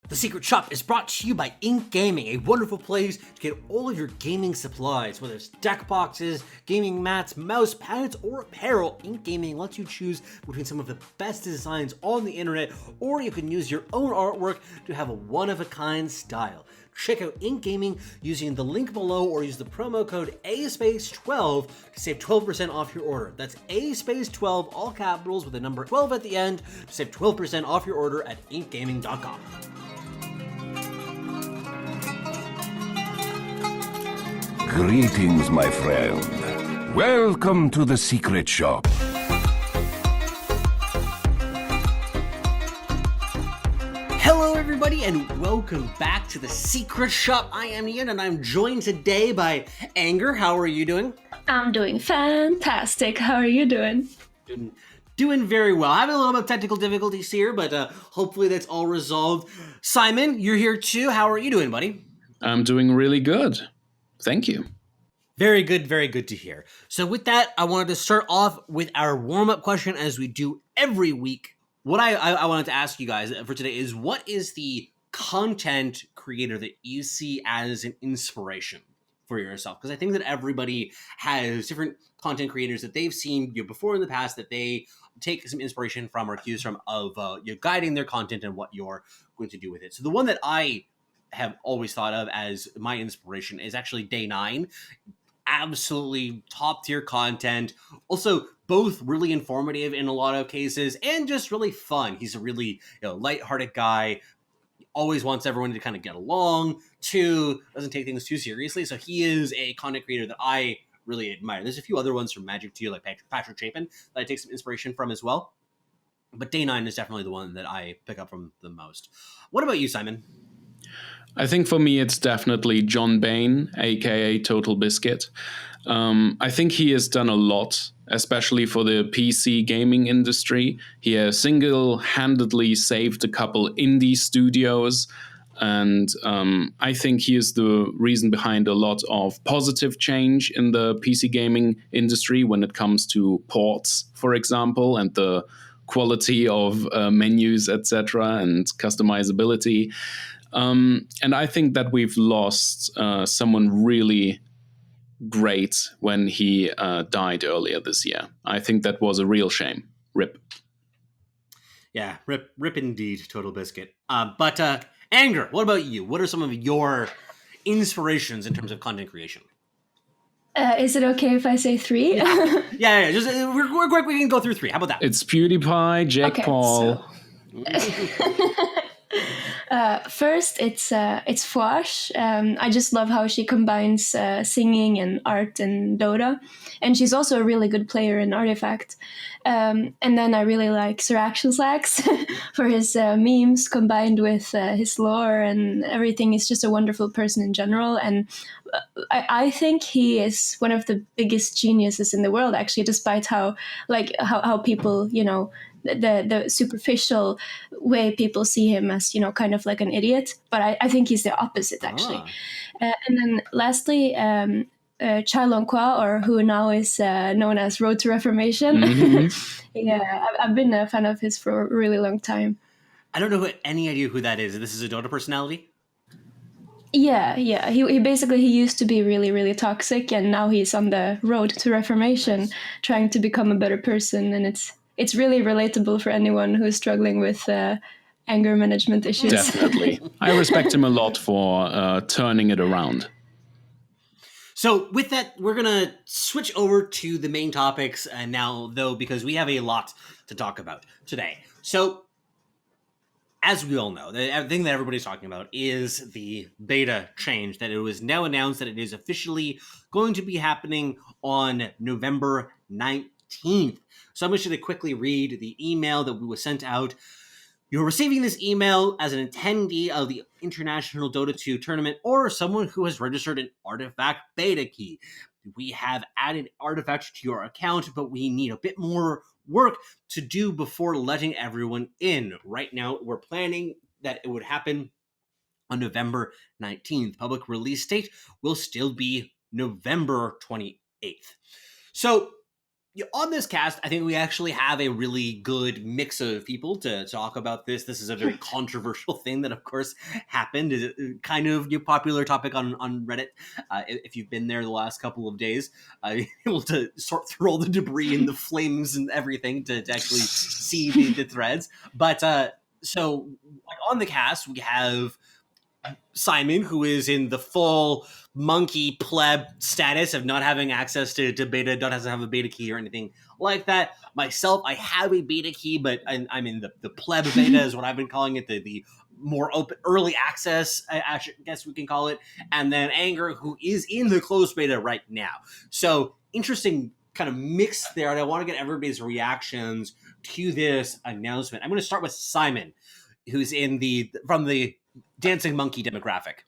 The Secret Shop is brought to you by Ink Gaming, a wonderful place to get all of your gaming supplies, whether it's deck boxes, gaming mats, mouse pads, or apparel. Ink Gaming lets you choose between some of the best designs on the internet, or you can use your own artwork to have a one-of-a-kind style. Check out Ink Gaming using the link below or use the promo code ASPACE12 to save 12% off your order. That's ASPACE12, all capitals with the number 12 at the end, to save 12% off your order at inkgaming.com. Greetings, my friend. Welcome to the Secret Shop. Hello, everybody, and welcome back to the Secret Shop. I am Ian, and I'm joined today by Anger. How are you doing? I'm doing fantastic. How are you doing? Doing very well. Having a little bit of technical difficulties here, but hopefully that's all resolved. Cymen, you're here too. How are you doing, buddy? I'm doing really good. Thank you. Very good to hear. So with that, I wanted to start off with our warm-up question as we do every week. What I wanted to ask you guys for today is, what is the content creator that you see as an inspiration for yourself? Because I think that everybody has different content creators that they've seen before in the past that they take some inspiration from or cues from of guiding their content and what you're going to do with it. So the one that I have always thought of as my inspiration is actually Day 9. Absolutely top tier content. Also, both really informative in a lot of cases and just really fun. He's a really lighthearted guy. Always wants everyone to kind of get along. Two, doesn't take things too seriously. So he is a content creator that I really admire. There's a few other ones from Magic too, like Patrick Chapin, that I take some inspiration from as well. But Day 9 is definitely the one that I pick up from the most. What about you, Cymen? I think for me, it's definitely John Bain, aka Total Biscuit. I think he has done a lot, especially for the PC gaming industry. He has single-handedly saved a couple indie studios, and I think he is the reason behind a lot of positive change in the PC gaming industry when it comes to ports, for example, and the quality of menus, etc., and customizability. And I think that we've lost someone really great when he died earlier this year. I think that was a real shame. Rip. Yeah, rip indeed, Total Biscuit. But Anger, what about you? What are some of your inspirations in terms of content creation? Is it okay if I say 3? Yeah. Just we're quick. We can go through 3. How about that? It's PewDiePie, Jake Paul. First, it's Fwash. I just love how she combines singing and art and Dota, and she's also a really good player in Artifact. And then I really like Sir Action Slacks for his memes combined with his lore and everything. He's just a wonderful person in general, and I think he is one of the biggest geniuses in the world, actually, despite how people, the superficial way people see him as, kind of like an idiot. But I think he's the opposite, actually. And then lastly, Chai Long Kwa, or who now is known as Road to Reformation. Mm-hmm. Yeah, I've been a fan of his for a really long time. I don't know any idea who that is. This is a Dota personality? Yeah. He basically used to be really, really toxic, and now he's on the road to reformation, trying to become a better person. And it's really relatable for anyone who's struggling with anger management issues. Definitely. I respect him a lot for turning it around. So with that, we're going to switch over to the main topics now, though, because we have a lot to talk about today. So as we all know, the thing that everybody's talking about is the beta change, that it was now announced that it is officially going to be happening on November 19th. So I'm just going to quickly read the email that was sent out. You're receiving this email as an attendee of the International Dota 2 tournament or someone who has registered an Artifact beta key. We have added Artifact to your account, but we need a bit more work to do before letting everyone in. Right now, we're planning that it would happen on November 19th. Public release date will still be November 28th. So on this cast, I think we actually have a really good mix of people to talk about this. This is a very controversial thing that, of course, happened. Is kind of a popular topic on Reddit. If you've been there the last couple of days, able to sort through all the debris and the flames and everything to actually see the threads. But so on the cast, we have Cymen, who is in the full monkey pleb status of not having access to beta, doesn't have a beta key or anything like that. Myself, I have a beta key, but I'm in the pleb beta is what I've been calling it, the more open early access, I guess we can call it. And then Anger, who is in the closed beta right now. So interesting kind of mix there, and I want to get everybody's reactions to this announcement. I'm going to start with Cymen, who's from the dancing monkey demographic.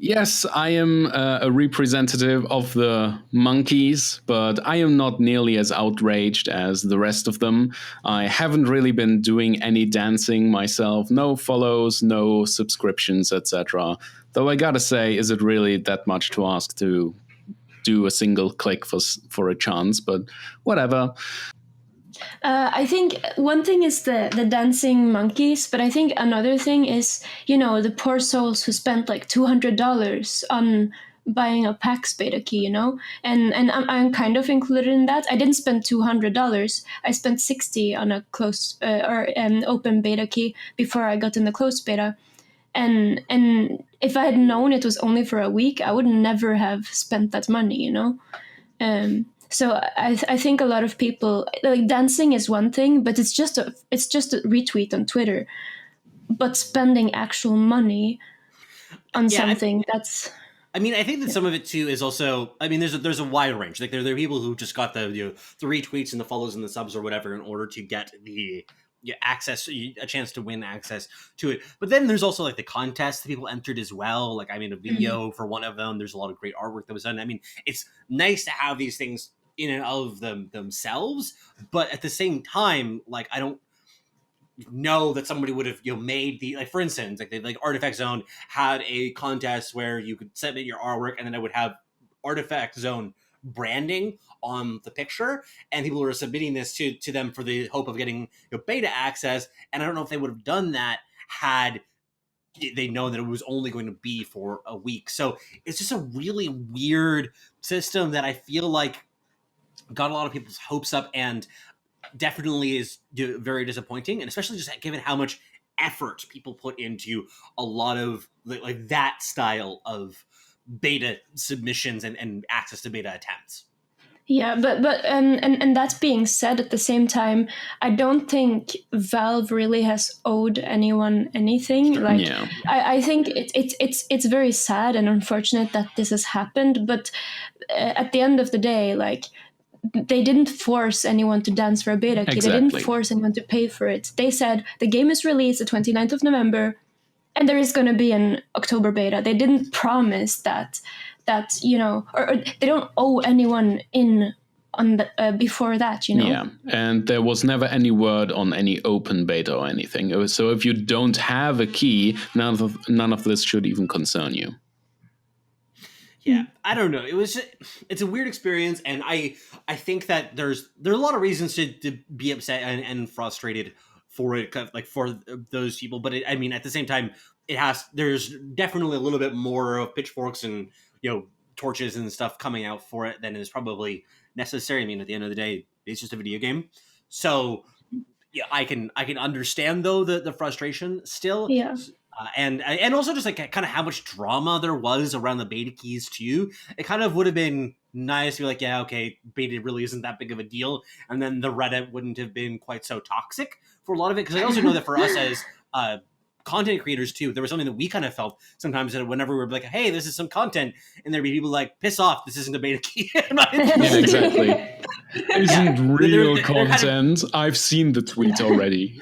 Yes, I am a representative of the monkeys, but I am not nearly as outraged as the rest of them. I haven't really been doing any dancing myself, no follows, no subscriptions, etc. Though I gotta say, is it really that much to ask to do a single click for a chance? But whatever. I think one thing is the dancing monkeys, but I think another thing is, the poor souls who spent like $200 on buying a PAX beta key, and I'm kind of included in that. I didn't spend $200. I spent $60 on a closed or an open beta key before I got in the closed beta. And if I had known it was only for a week, I would never have spent that money, So I think a lot of people, like, dancing is one thing, but it's just a retweet on Twitter. But spending actual money on something, that's... I mean, I think that some of it too is also, I mean, there's a wide range. Like there are people who just got the retweets and the follows and the subs or whatever in order to get the access, a chance to win access to it. But then there's also like the contest that people entered as well. Like I made a video for one of them. There's a lot of great artwork that was done. I mean, it's nice to have these things in and of themselves, but at the same time, like I don't know that somebody would have made the, like, for instance, like Artifact Zone had a contest where you could submit your artwork and then it would have Artifact Zone branding on the picture, and people were submitting this to them for the hope of getting beta access. And I don't know if they would have done that had they known that it was only going to be for a week. So it's just a really weird system that I feel like got a lot of people's hopes up and definitely is very disappointing, and especially just given how much effort people put into a lot of like that style of beta submissions and access to beta attempts. Yeah, but and that's being said, at the same time, I don't think Valve really has owed anyone anything. Like, yeah. I think it's very sad and unfortunate that this has happened. But at the end of the day, like, they didn't force anyone to dance for a beta key. Exactly. They didn't force anyone to pay for it. They said the game is released the 29th of November, and there is going to be an October beta. They didn't promise that or they don't owe anyone in on the, before that, Yeah, and there was never any word on any open beta or anything. So if you don't have a key, none of this should even concern you. Yeah, I don't know. It's a weird experience, and I think that there are a lot of reasons to be upset and frustrated for it, like for those people. But I mean, at the same time, there's definitely a little bit more of pitchforks and torches and stuff coming out for it than is probably necessary. I mean, at the end of the day, it's just a video game. So yeah, I can understand though the frustration still. Yeah. And also just like kind of how much drama there was around the beta keys too. It kind of would have been nice to be like, yeah, okay, beta really isn't that big of a deal, and then the Reddit wouldn't have been quite so toxic for a lot of it. Because I also know that for us as content creators too, there was something that we kind of felt sometimes that whenever we were like, hey, this is some content, and there'd be people like, piss off, this isn't a beta key. Yeah, exactly. Isn't real content. I've seen the tweet already.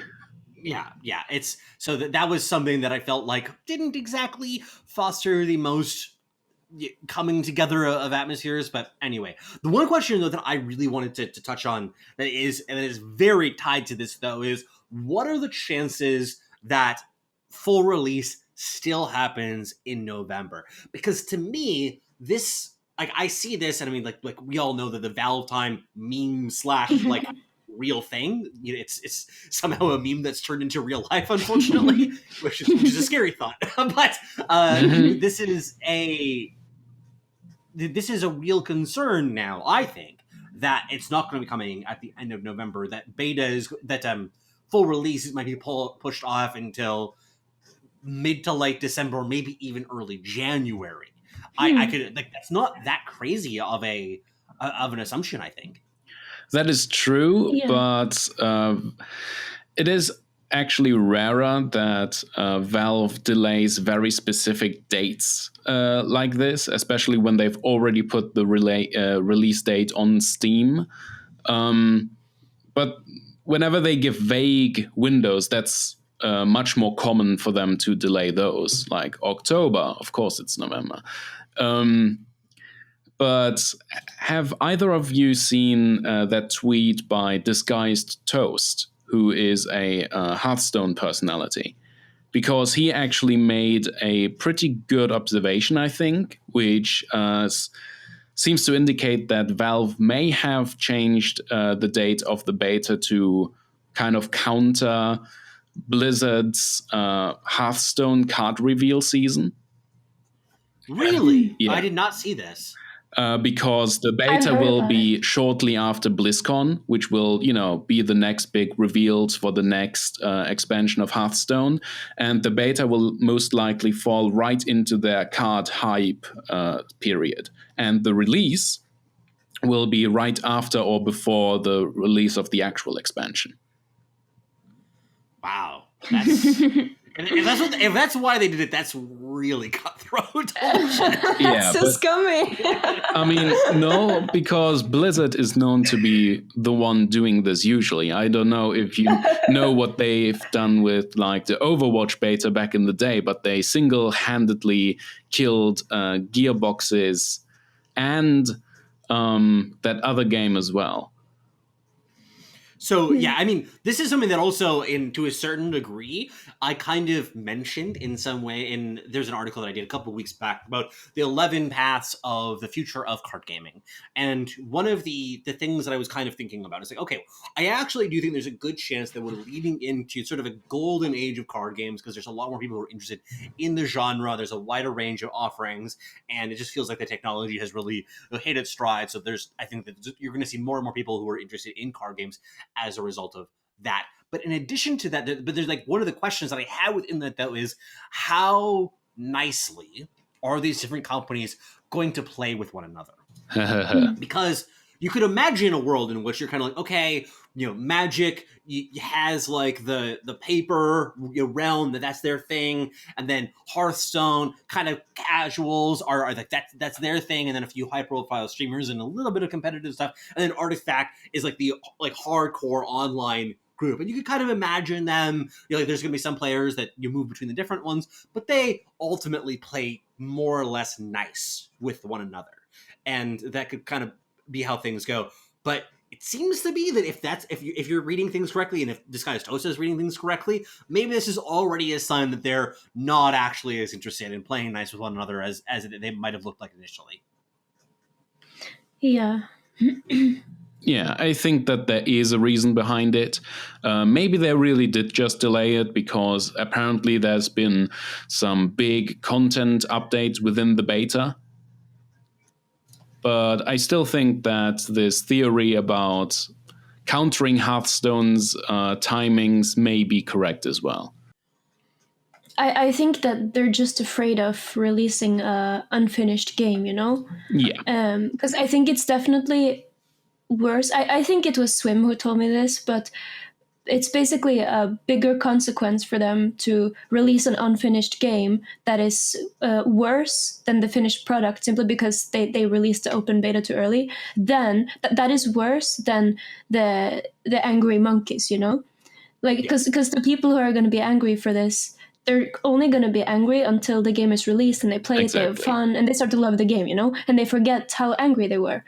Yeah. It's so that was something that I felt like didn't exactly foster the most coming together of atmospheres. But anyway, the one question though that I really wanted to touch on that is very tied to this though is, what are the chances that full release still happens in November? Because to me, this like I see this, and I mean, like we all know that the Valve time meme slash like real thing. You know, it's somehow a meme that's turned into real life, unfortunately, which is a scary thought. But this is a real concern now. I think that it's not going to be coming at the end of November. That full release might be pushed off until mid to late December, maybe even early January. I could like that's not that crazy of an assumption, I think. That is true, but it is actually rarer that Valve delays very specific dates like this, especially when they've already put the release date on Steam. But whenever they give vague windows, that's much more common for them to delay those, like October. Of course, it's November. But have either of you seen that tweet by Disguised Toast, who is a Hearthstone personality? Because he actually made a pretty good observation, I think, which seems to indicate that Valve may have changed the date of the beta to kind of counter Blizzard's Hearthstone card reveal season. Really? Yeah. I did not see this. Because the beta will be shortly after BlizzCon, which will, be the next big reveals for the next expansion of Hearthstone. And the beta will most likely fall right into their card hype period. And the release will be right after or before the release of the actual expansion. Wow. That's... If that's why they did it, that's really cutthroat. Yeah, so scummy. I mean, no, because Blizzard is known to be the one doing this usually. I don't know if you know what they've done with like the Overwatch beta back in the day, but they single-handedly killed Gearboxes and that other game as well. So, yeah, I mean, this is something that also, to a certain degree, I kind of mentioned in some way. There's an article that I did a couple of weeks back about the 11 paths of the future of card gaming. And one of the things that I was kind of thinking about is like, okay, I actually do think there's a good chance that we're leading into sort of a golden age of card games because there's a lot more people who are interested in the genre. There's a wider range of offerings, and it just feels like the technology has really hit its stride. So I think that you're going to see more and more people who are interested in card games as a result of that. But in addition to that, there's like one of the questions that I had within that though is how nicely are these different companies going to play with one another? Because you could imagine a world in which you're kind of like, okay, Magic has like the paper realm that's their thing, and then Hearthstone kind of casuals are like that's their thing, and then a few high profile streamers and a little bit of competitive stuff, and then Artifact is like the hardcore online group. And you could kind of imagine them, there's going to be some players that you move between the different ones, but they ultimately play more or less nice with one another, and that could kind of be how things go. But it seems to be that if you're reading things correctly, and if Disguised Toast is reading things correctly, maybe this is already a sign that they're not actually as interested in playing nice with one another as they might have looked like initially. Yeah. Yeah, I think that there is a reason behind it. Maybe they really did just delay it because apparently there's been some big content updates within the beta. But I still think that this theory about countering Hearthstone's timings may be correct as well. I think that they're just afraid of releasing an unfinished game, Yeah. Because I think it's definitely worse. I think it was Swim who told me this, but it's basically a bigger consequence for them to release an unfinished game that is worse than the finished product simply because they released the open beta too early. Then that is worse than the angry monkeys, like because the people who are going to be angry for this, they're only going to be angry until the game is released and they play it, they have fun, and they start to love the game, and they forget how angry they were.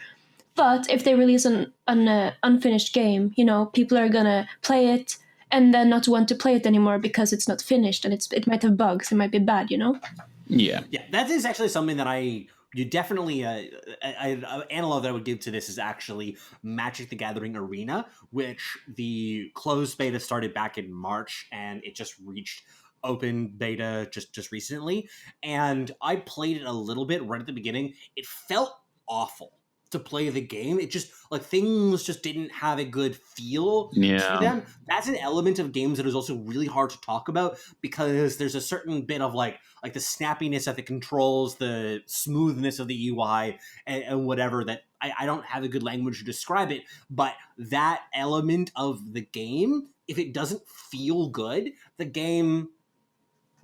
But if they release an unfinished game, people are gonna play it and then not want to play it anymore because it's not finished and it might have bugs, it might be bad, Yeah. Yeah, that is actually something that I you definitely an analog that I would give to this is actually Magic the Gathering Arena, which the closed beta started back in March, and it just reached open beta just recently. And I played it a little bit right at the beginning. It felt awful to play the game. It just like things just didn't have a good feel to them. That's an element of games that is also really hard to talk about because there's a certain bit of like the snappiness of the controls, the smoothness of the UI, and whatever that I don't have a good language to describe it. But that element of the game, if it doesn't feel good, the game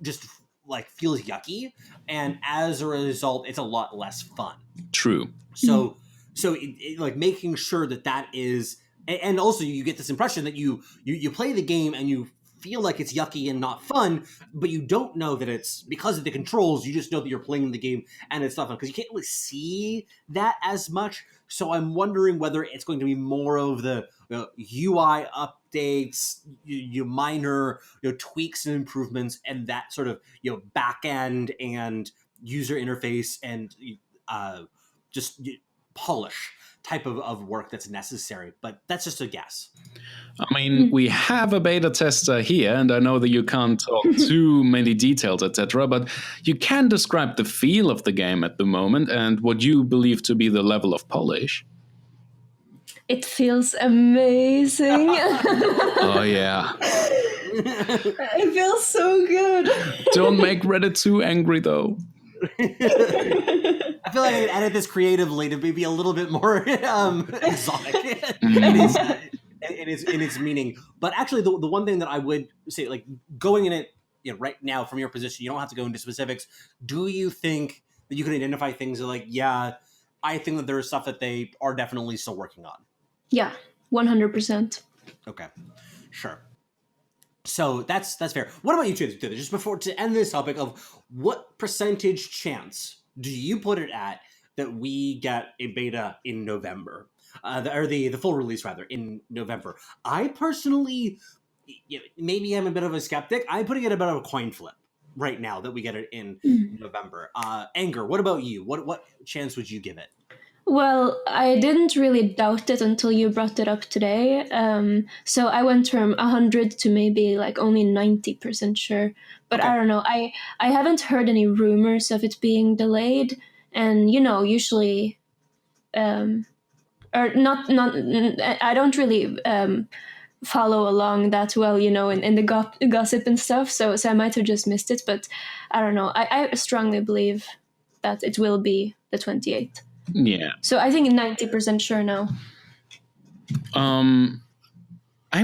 just like feels yucky, and as a result, it's a lot less fun. True. So like making sure that is, and also you get this impression that you play the game and you feel like it's yucky and not fun, but you don't know that it's because of the controls. You just know that you're playing the game and it's not fun because you can't really see that as much. So I'm wondering whether it's going to be more of the UI updates, minor tweaks and improvements, and that sort of back end and user interface and just polish type of work that's necessary. But that's just a guess. I mean, we have a beta tester here, and I know that you can't talk too many details, etc., but you can describe the feel of the game at the moment and what you believe to be the level of polish. It feels amazing. Oh, yeah. It feels so good. Don't make Reddit too angry, though. I feel like I could edit this creatively to be a little bit more exotic in its meaning. But actually, the one thing that I would say, like going in it right now from your position, you don't have to go into specifics. Do you think that you can identify things that, like, yeah, I think that there is stuff that they are definitely still working on? Yeah, 100%. Okay, sure. So that's fair. What about you two? Just before to end this topic of what percentage chance do you put it at that we get a beta in November, or the full release rather in November? I personally, maybe I'm a bit of a skeptic. I'm putting it about a coin flip right now that we get it in November. Anger, what about you? What chance would you give it? Well, I didn't really doubt it until you brought it up today. So I went from 100 to maybe like only 90% sure. But okay. I don't know. I haven't heard any rumors of it being delayed. And, usually, or not, I don't really follow along that well, in the gossip and stuff. So I might have just missed it. But I don't know. I strongly believe that it will be the 28th. Yeah. So I think 90% sure now. I'm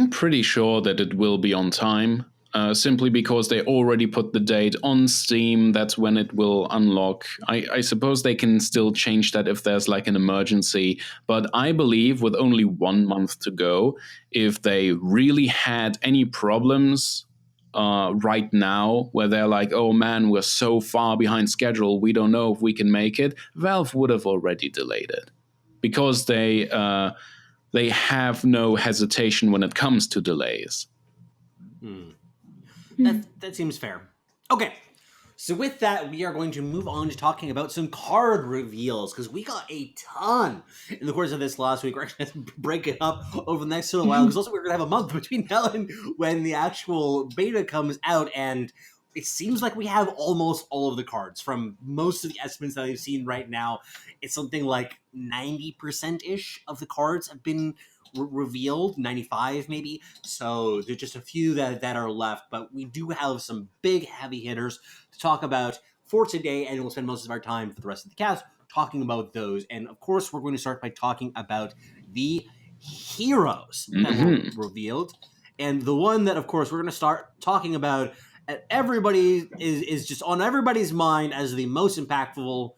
pretty sure that it will be on time, simply because they already put the date on Steam. That's when it will unlock. I suppose they can still change that if there's like an emergency. But I believe with only 1 month to go, if they really had any problems right now where they're like, oh man, we're so far behind schedule, we don't know if we can make it, Valve would have already delayed it because they have no hesitation when it comes to delays. That seems fair. Okay, so with that, we are going to move on to talking about some card reveals, because we got a ton in the course of this last week. We're going to break it up over the next little while, because also we're going to have a month between now and when the actual beta comes out, and it seems like we have almost all of the cards. From most of the estimates that I've seen right now, it's something like 90%-ish of the cards have been revealed, 95 maybe. So there's just a few that are left, but we do have some big heavy hitters to talk about for today, and we'll spend most of our time for the rest of the cast talking about those. And of course, we're going to start by talking about the heroes that were revealed. And the one that, of course, we're going to start talking about, everybody is just on everybody's mind as the most impactful,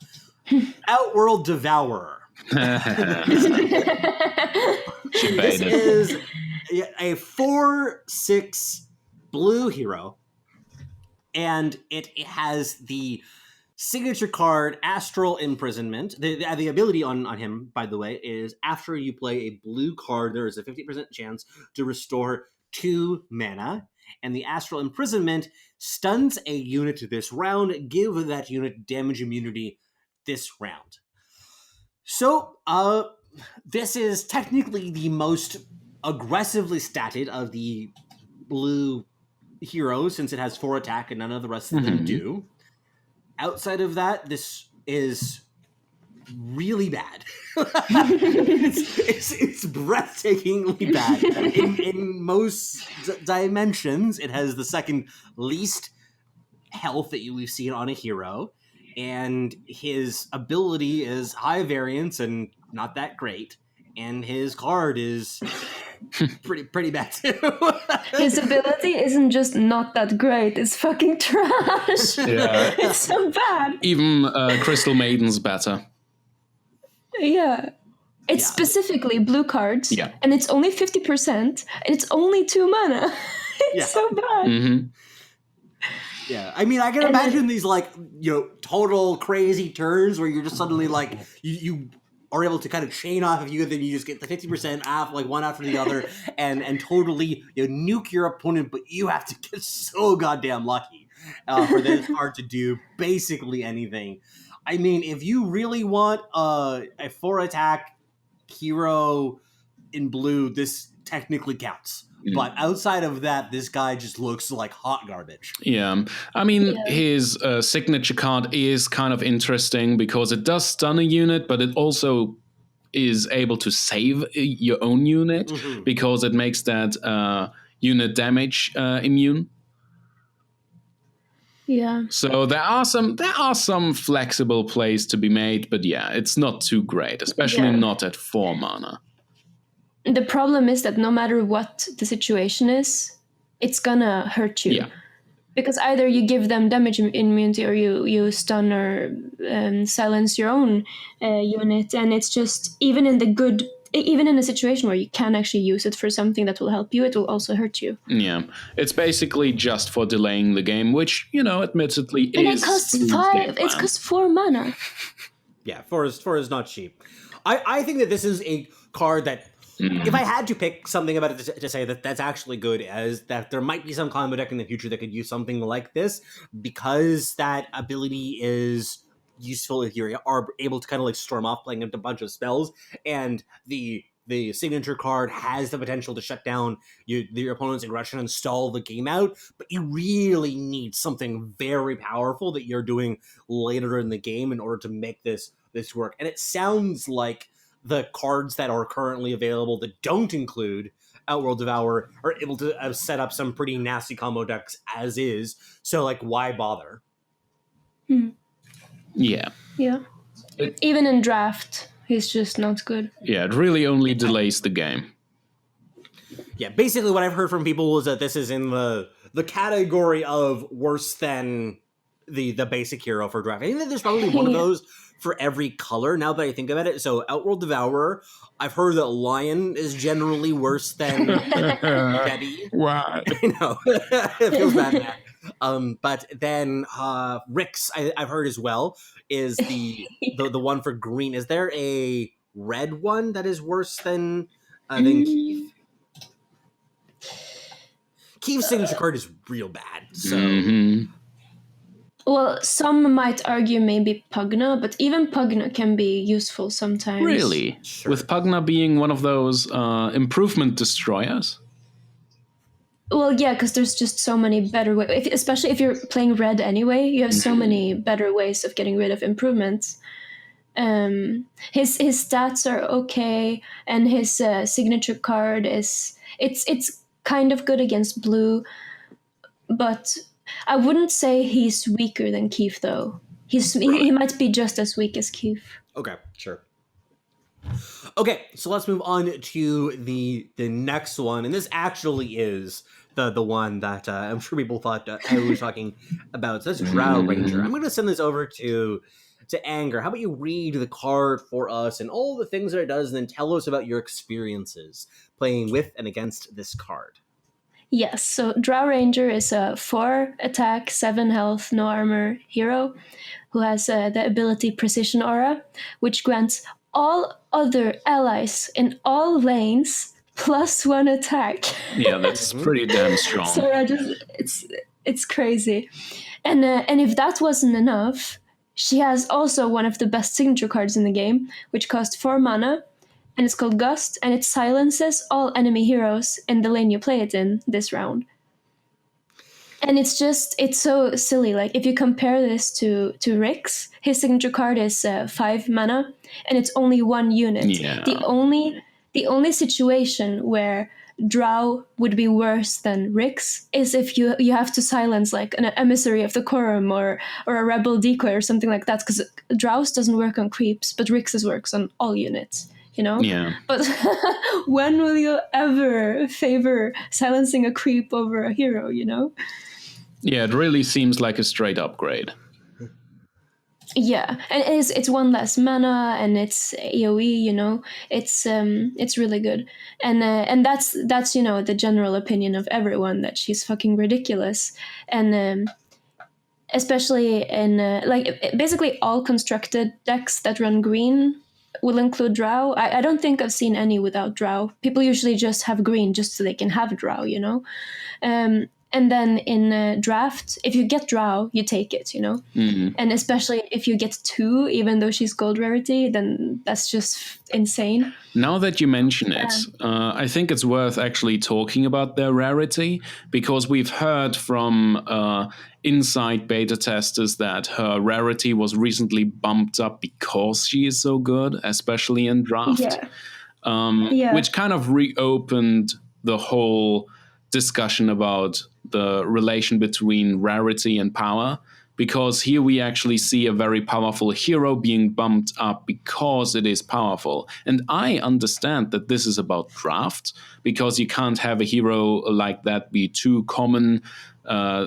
Outworld Devourer. This is a 4/6 blue hero, and it has the signature card Astral Imprisonment. The ability on him, by the way, is after you play a blue card, there is a 50% chance to restore 2 mana, and the Astral Imprisonment stuns a unit this round. Give that unit damage immunity this round. So, this is technically the most aggressively statted of the blue heroes, since it has 4 attack and none of the rest of them do. Outside of that, this is really bad. it's breathtakingly bad. In most dimensions, it has the second least health that we've seen on a hero, and his ability is high variance and not that great, and his card is pretty bad too. His ability isn't just not that great, it's fucking trash. Yeah. It's so bad. Even Crystal Maiden's better. Yeah. It's specifically blue cards. Yeah. And it's only 50%. And it's only 2 mana. It's so bad. Mm-hmm. Yeah, I mean, I can imagine these, like, total crazy turns where you're just suddenly, like, you are able to kind of chain off of you, and then you just get the 50% off, like, one after the other, and totally nuke your opponent, but you have to get so goddamn lucky for this card to do basically anything. I mean, if you really want a 4-attack hero in blue, this technically counts. But outside of that, this guy just looks like hot garbage. Yeah. I mean, his signature card is kind of interesting because it does stun a unit, but it also is able to save your own unit because it makes that unit damage immune. Yeah. So there are some flexible plays to be made, but yeah, it's not too great, especially not at 4 mana. The problem is that no matter what the situation is, it's gonna hurt you. Yeah. Because either you give them damage immunity or you stun or silence your own unit, and it's just even in a situation where you can actually use it for something that will help you, it will also hurt you. Yeah, it's basically just for delaying the game, which admittedly And is. it costs 5. It costs 4 mana. Yeah, 4 is not cheap. I think that this is a card that. If I had to pick something about it to say that's actually good, as that there might be some combo deck in the future that could use something like this, because that ability is useful if you are able to kind of like storm off playing a bunch of spells, and the signature card has the potential to shut down your opponent's aggression and stall the game out, but you really need something very powerful that you're doing later in the game in order to make this work. And it sounds like the cards that are currently available that don't include Outworld Devour are able to set up some pretty nasty combo decks as is. So, like, why bother? Yeah. Yeah. Even in draft, he's just not good. Yeah, it really only delays the game. Yeah, basically what I've heard from people is that this is in the category of worse than the basic hero for draft. I think that there's probably one of those for every color, now that I think about it. So Outworld Devourer, I've heard that Lion is generally worse than Betty. Wow. I know. It feels bad now. But then Rix, I've heard as well, is the one for green. Is there a red one that is worse than Keith? Keith's signature card is real bad. So Well, some might argue maybe Pugna, but even Pugna can be useful sometimes. Really? Sure. With Pugna being one of those improvement destroyers? Well, yeah, because there's just so many better ways. Especially if you're playing red anyway, you have so many better ways of getting rid of improvements. His stats are okay, and his signature card is it's kind of good against blue, but I wouldn't say he's weaker than Keith, though. He might be just as weak as Keith. Okay, sure. Okay, so let's move on to the next one, and this actually is the one that I'm sure people thought I was talking about. So that's Drow Ranger. I'm going to send this over to Anger. How about you read the card for us and all the things that it does, and then tell us about your experiences playing with and against this card. Yes, so Drow Ranger is a 4 attack, 7 health, no armor hero who has the ability Precision Aura, which grants all other allies in all lanes +1 attack. Yeah, that's pretty damn strong. So it's crazy. And if that wasn't enough, she has also one of the best signature cards in the game, which costs 4 mana, and it's called Gust, and it silences all enemy heroes in the lane you play it in this round. And it's so silly. Like, if you compare this to Rick's, his signature card is 5 mana, and it's only 1 unit. Yeah. The only situation where Drow would be worse than Rick's is if you have to silence like an emissary of the quorum or a rebel decoy or something like that, because Drow's doesn't work on creeps, but Rick's works on all units. You know? Yeah. But when will you ever favor silencing a creep over a hero, you know? Yeah, it really seems like a straight upgrade. Yeah, and it's 1 less mana, and it's AoE. You know, it's really good, and that's the general opinion of everyone, that she's fucking ridiculous, and especially in basically all constructed decks that run green will include Drow. I don't think I've seen any without Drow. People usually just have green just so they can have Drow, you know. And then in draft, if you get Drow, you take it, you know. Mm-hmm. And especially if you get 2, even though she's gold rarity, then that's just insane. Now that you mention it, I think it's worth actually talking about their rarity, because we've heard from inside beta testers that her rarity was recently bumped up because she is so good, especially in draft. Which kind of reopened the whole discussion about the relation between rarity and power, because here we actually see a very powerful hero being bumped up because it is powerful. And I understand that this is about draft, because you can't have a hero like that be too common,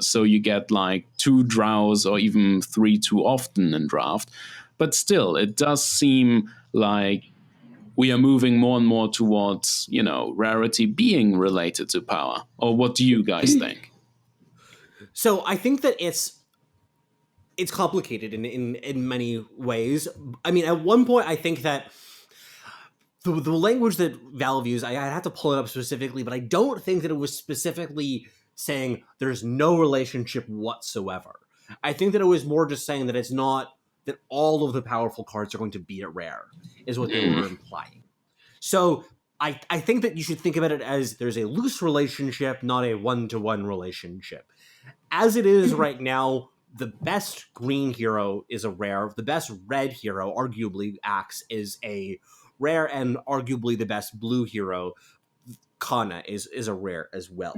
so you get like 2 Drows or even 3 too often in draft. But still, it does seem like we are moving more and more towards, you know, rarity being related to power. Or what do you guys think? So I think that it's complicated in many ways. I mean, at one point, I think that the language that Valve used, I have to pull it up specifically, but I don't think that it was specifically saying there's no relationship whatsoever. I think that it was more just saying that it's not that all of the powerful cards are going to beat it rare, is what they were implying. So I think that you should think about it as there's a loose relationship, not a one-to-one relationship. As it is right now, the best green hero is a rare. The best red hero, arguably Axe, is a rare, and arguably the best blue hero, Kana, is a rare as well.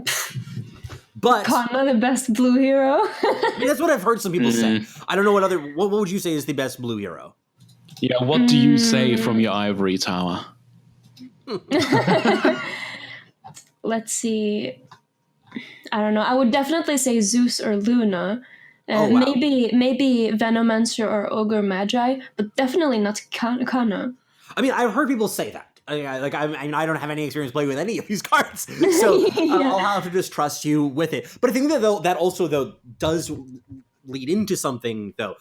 But Kana, the best blue hero. I mean, that's what I've heard some people say. I don't know what would you say is the best blue hero? Yeah, what do you say from your ivory tower? Let's see. I don't know. I would definitely say Zeus or Luna. Maybe Venomancer or Ogre Magi, but definitely not Kana. I mean, I've heard people say that. I don't have any experience playing with any of these cards, so I'll have to just trust you with it. But I think that also does lead into something, though.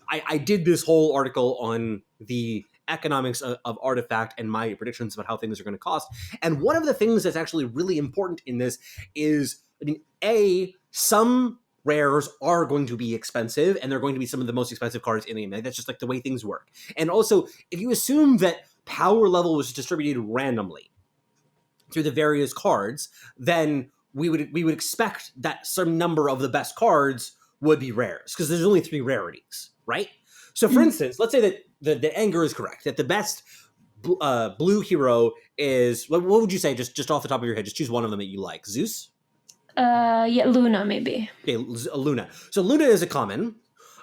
I did this whole article on the economics of Artifact and my predictions about how things are going to cost. And one of the things that's actually really important in this is, I mean, some rares are going to be expensive, and they're going to be some of the most expensive cards in the game. That's just like the way things work. And also, if you assume that power level was distributed randomly through the various cards, then we would expect that some number of the best cards would be rares, because there's only 3 rarities, right? So, for instance, let's say that the anger is correct, that the best blue hero is, what would you say, just off the top of your head? Just choose one of them that you like. Zeus? Luna, maybe. Okay, Luna. So Luna is a common.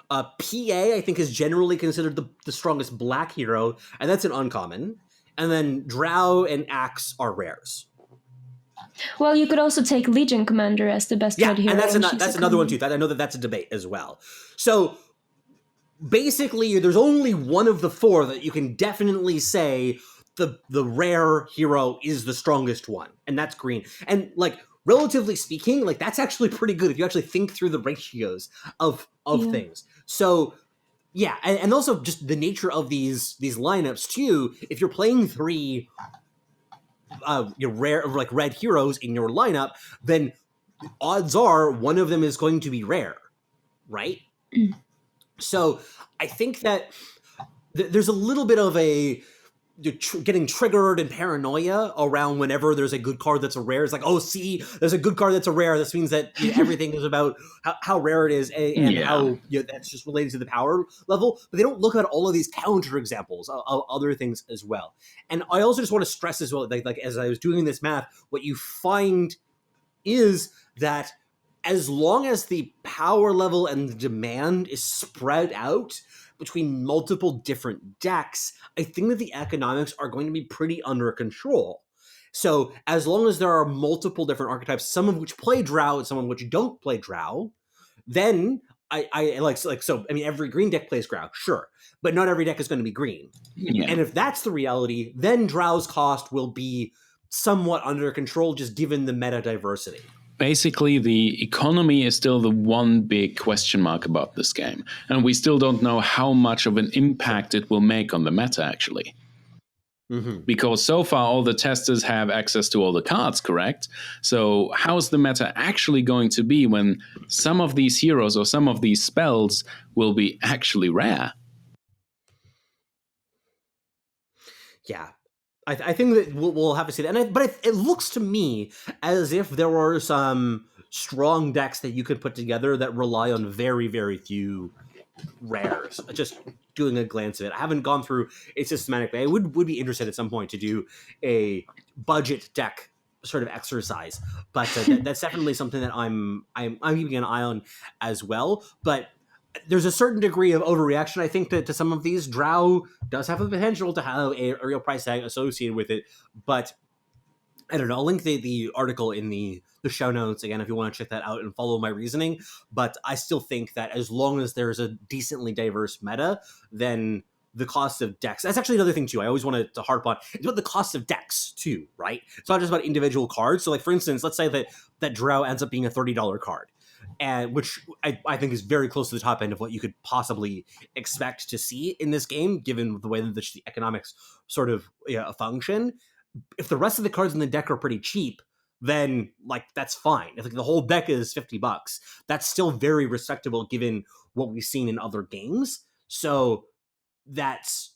PA, I think, is generally considered the strongest black hero, and that's an uncommon. And then Drow and Axe are rares. Well, you could also take Legion Commander as the best red hero. And that's another one too. I know that's a debate as well. So basically, there's only one of the 4 that you can definitely say the rare hero is the strongest one, and that's green. And like, relatively speaking, like, that's actually pretty good if you actually think through the ratios of things. So yeah, and also just the nature of these lineups too. If you're playing 3 your rare, like, red heroes in your lineup, then odds are one of them is going to be rare, right? So I think that there's a little bit of a getting triggered and paranoia around whenever there's a good card that's a rare. It's like, oh, see, there's a good card that's a rare. This means that everything is about how rare it is and how that's just related to the power level. But they don't look at all of these counter examples of other things as well. And I also just want to stress as well, like as I was doing this math, what you find is that as long as the power level and the demand is spread out between multiple different decks, I think that the economics are going to be pretty under control. So as long as there are multiple different archetypes, some of which play Drow and some of which don't play Drow, then I like so. I mean, every green deck plays Drow, sure, but not every deck is going to be green. Yeah. And if that's the reality, then Drow's cost will be somewhat under control, just given the meta diversity. Basically, the economy is still the one big question mark about this game. And we still don't know how much of an impact it will make on the meta, actually. Mm-hmm. Because so far, all the testers have access to all the cards, correct? So how's the meta actually going to be when some of these heroes or some of these spells will be actually rare? Yeah. I think that we'll have to see that. But it looks to me as if there were some strong decks that you could put together that rely on very, very few rares. Just doing a glance at it. I haven't gone through it systematically. I would be interested at some point to do a budget deck sort of exercise. But that's definitely something that I'm keeping an eye on as well. But there's a certain degree of overreaction, I think, to some of these. Drow does have the potential to have a real price tag associated with it, but I don't know. I'll link the article in the show notes again if you want to check that out and follow my reasoning. But I still think that as long as there's a decently diverse meta, then the cost of decks, that's actually another thing too. I always wanted to harp on. It's about the cost of decks too, right? It's not just about individual cards. So like, for instance, let's say that Drow ends up being a $30 card. And which I think is very close to the top end of what you could possibly expect to see in this game, given the way that the economics sort of function. If the rest of the cards in the deck are pretty cheap, then like that's fine. If like the whole deck is $50, that's still very respectable given what we've seen in other games. So that's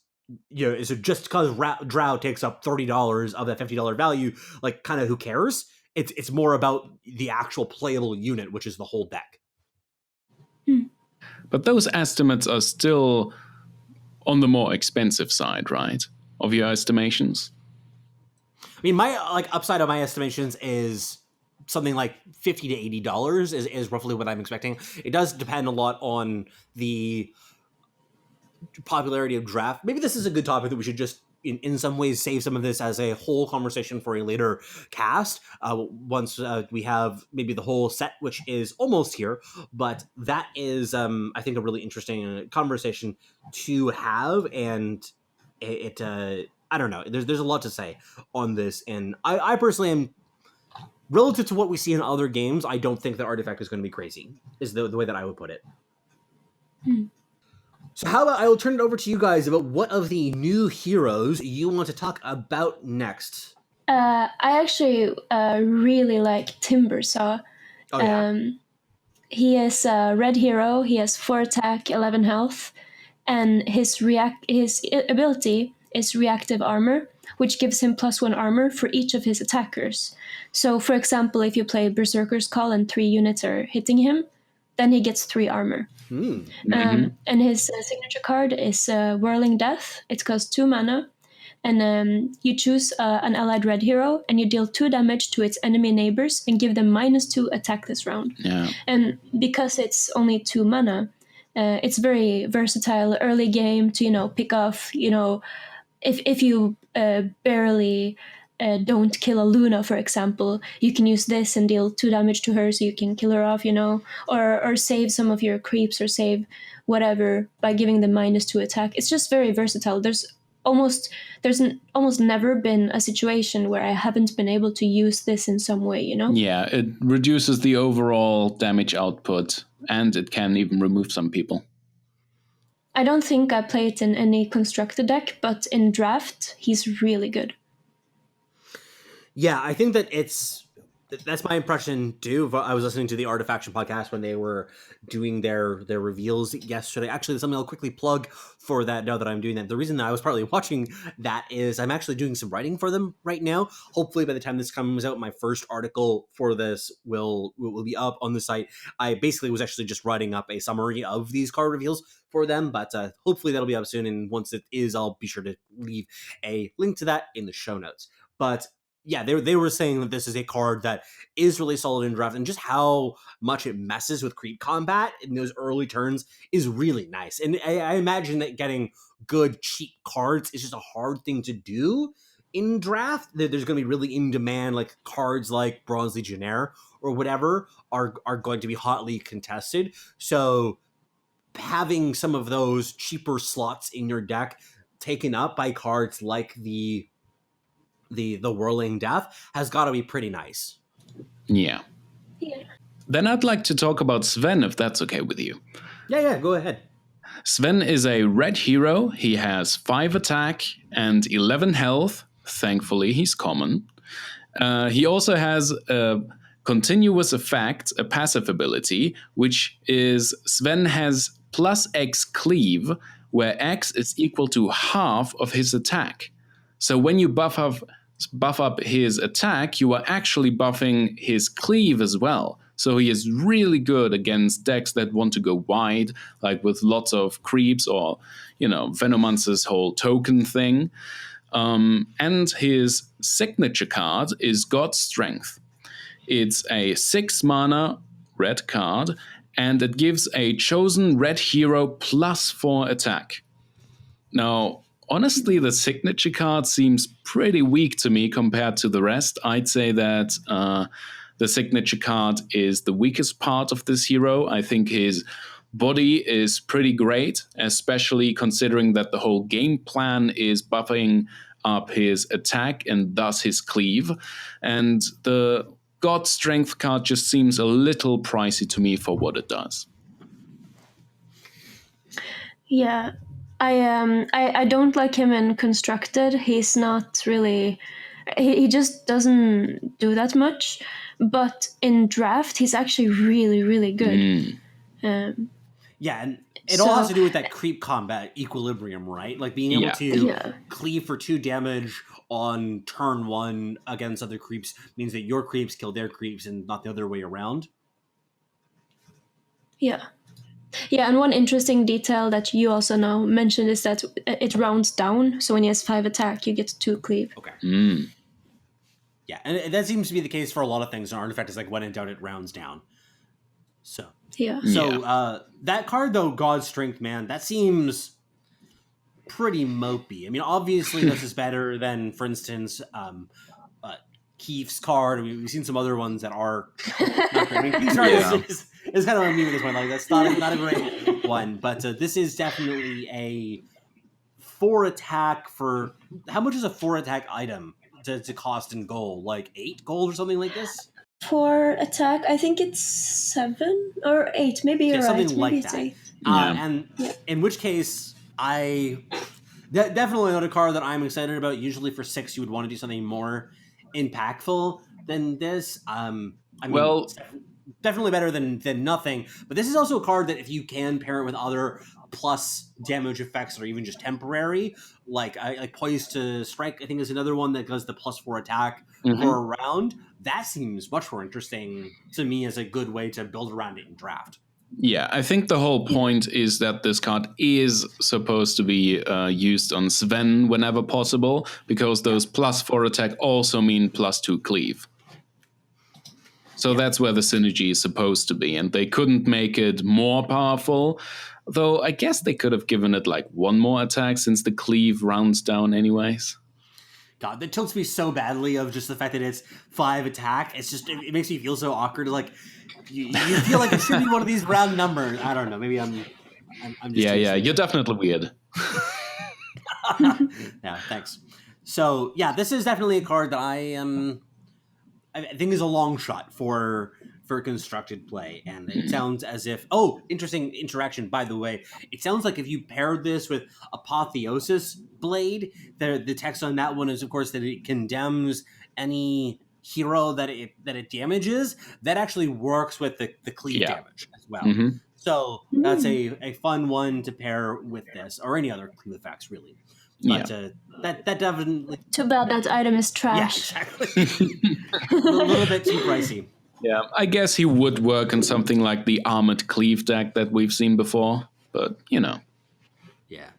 is it just because Drow takes up $30 of that $50 value, like kind of who cares? It's more about the actual playable unit, which is the whole deck. But those estimates are still on the more expensive side, right? Of your estimations? I mean, my upside of my estimations is something like $50 to $80 is roughly what I'm expecting. It does depend a lot on the popularity of draft. Maybe this is a good topic that we should just in some ways save some of this as a whole conversation for a later cast once we have maybe the whole set, which is almost here. But that is I think a really interesting conversation to have, and it I don't know, there's a lot to say on this, and I personally am, relative to what we see in other games, I don't think that Artifact is going to be crazy, is the way that I would put it. So how about I will turn it over to you guys about what of the new heroes you want to talk about next. I actually really like Timbersaw. Oh, yeah. He is a red hero. He has 4 attack, 11 health, and his ability is reactive armor, which gives him +1 armor for each of his attackers. So, for example, if you play Berserker's Call and 3 units are hitting him, then he gets 3 armor. And his signature card is Whirling Death. It costs 2 mana, and you choose an allied red hero, and you deal 2 damage to its enemy neighbors and give them -2 attack this round. Yeah. And because it's only 2 mana, it's very versatile early game to pick off. If you barely don't kill a Luna, for example, you can use this and deal 2 damage to her, so you can kill her off, or save some of your creeps or save whatever by giving them -2 attack. It's just very versatile. There's almost never been a situation where I haven't been able to use this in some way, Yeah, it reduces the overall damage output, and it can even remove some people. I don't think I play it in any constructed deck, but in draft, he's really good. Yeah, I think that it's That's my impression too. I was listening to the Artifaction podcast when they were doing their reveals yesterday. Actually, there's something I'll quickly plug for that now that I'm doing that. The reason that I was partly watching that is I'm actually doing some writing for them right now. Hopefully by the time this comes out, my first article for this will be up on the site. I basically was actually just writing up a summary of these card reveals for them, but hopefully that'll be up soon. And once it is, I'll be sure to leave a link to that in the show notes. But yeah, they were saying that this is a card that is really solid in draft, and just how much it messes with creep combat in those early turns is really nice. And I imagine that getting good cheap cards is just a hard thing to do in draft. There's going to be really in demand, like cards like Bronze Legionnaire or whatever are going to be hotly contested. So having some of those cheaper slots in your deck taken up by cards like the Whirling Death has got to be pretty nice. Yeah. Then I'd like to talk about Sven, if that's okay with you. Yeah, go ahead. Sven is a red hero. He has 5 attack and 11 health. Thankfully, he's common. He also has a continuous effect, a passive ability, which is Sven has plus X cleave, where X is equal to half of his attack. So when you buff up his attack, you are actually buffing his cleave as well. So he is really good against decks that want to go wide, like with lots of creeps or, Venomancer's whole token thing. And his signature card is God's Strength. It's a 6 mana red card, and it gives a chosen red hero plus 4 attack. Now, honestly, the signature card seems pretty weak to me compared to the rest. I'd say that the signature card is the weakest part of this hero. I think his body is pretty great, especially considering that the whole game plan is buffing up his attack and thus his cleave. And the God Strength card just seems a little pricey to me for what it does. Yeah. I don't like him in Constructed. He's not really... He just doesn't do that much. But in Draft, he's actually really, really good. Yeah, and it all has to do with that creep combat equilibrium, right? Like being able to cleave for 2 damage on turn 1 against other creeps means that your creeps kill their creeps and not the other way around. Yeah. Yeah, and one interesting detail that you also now mentioned is that it rounds down. So when he has 5 attack, you get 2 cleave. Okay. Yeah, and that seems to be the case for a lot of things. An artifact is like, when in doubt, it rounds down. So that card, though, God's Strength, man, that seems pretty mopey. I mean, obviously, this is better than, for instance, Keith's card. We've seen some other ones that are not great. I mean, Keith's card is kind of a meme at this point. Like, that's not a great one. But this is definitely a 4 attack for... How much is a 4 attack item to cost in gold? Like 8 gold or something like this? 4 attack, I think it's 7 or 8. Maybe you're right. Something Maybe like it's that. 8. And in which case, definitely not a card that I'm excited about. Usually for 6, you would want to do something more impactful than this. I mean, it's definitely better than nothing. But this is also a card that if you can pair it with other plus damage effects that are even just temporary, like Poised to Strike, I think is another one that does the plus 4 attack for a round. That seems much more interesting to me as a good way to build around it in draft. Yeah, I think the whole point is that this card is supposed to be used on Sven whenever possible, because those plus 4 attack also mean plus 2 cleave. So that's where the synergy is supposed to be, and they couldn't make it more powerful, though I guess they could have given it like 1 more attack since the cleave rounds down anyways. God, that tilts me so badly of just the fact that it's 5 attack. It's just, it makes me feel so awkward. Like, you feel like it should be one of these round numbers. I don't know. Maybe I'm just... Yeah, you're definitely weird. Yeah, thanks. So, yeah, this is definitely a card that I think is a long shot for constructed play, and it sounds as if... Oh, interesting interaction, by the way. It sounds like if you paired this with Apotheosis Blade, the text on that one is, of course, that it condemns any hero that it damages, that actually works with the cleave damage as well. Mhm. So that's a fun one to pair with this, or any other cleave effects, really. But that definitely... Too bad that item is trash. Yeah, exactly. A little bit too pricey. Yeah, I guess he would work on something like the armored cleave deck that we've seen before, but Yeah.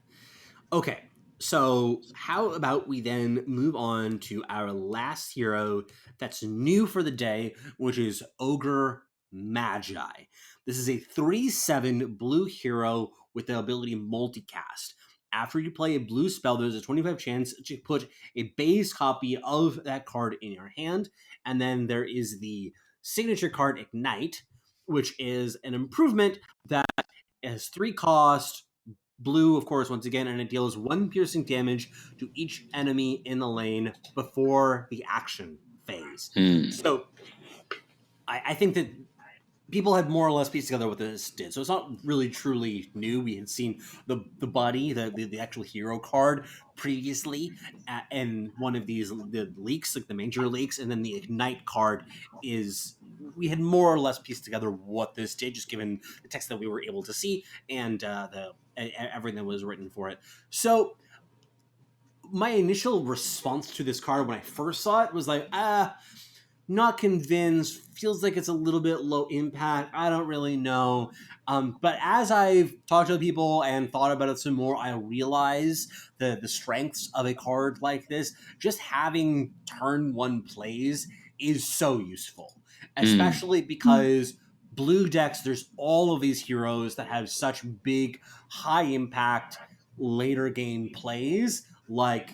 Okay, so how about we then move on to our last hero that's new for the day, which is Ogre Magi. This is a 3/7 blue hero with the ability Multicast. After you play a blue spell, there's a 25 chance to put a base copy of that card in your hand, and then there is the signature card Ignite, which is an improvement that has 3 cost, blue, of course, once again, and it deals 1 piercing damage to each enemy in the lane before the action phase. So I think that people had more or less pieced together what this did. So it's not really truly new. We had seen the body, the actual hero card previously in one of the leaks, like the major leaks, and then the Ignite card we had more or less pieced together what this did, just given the text that we were able to see and everything that was written for it. So my initial response to this card when I first saw it was like, not convinced, feels like it's a little bit low impact, I don't really know. But as I've talked to people and thought about it some more, I realize the strengths of a card like this. Just having turn 1 plays is so useful, especially because blue decks, there's all of these heroes that have such big, high impact later game plays, like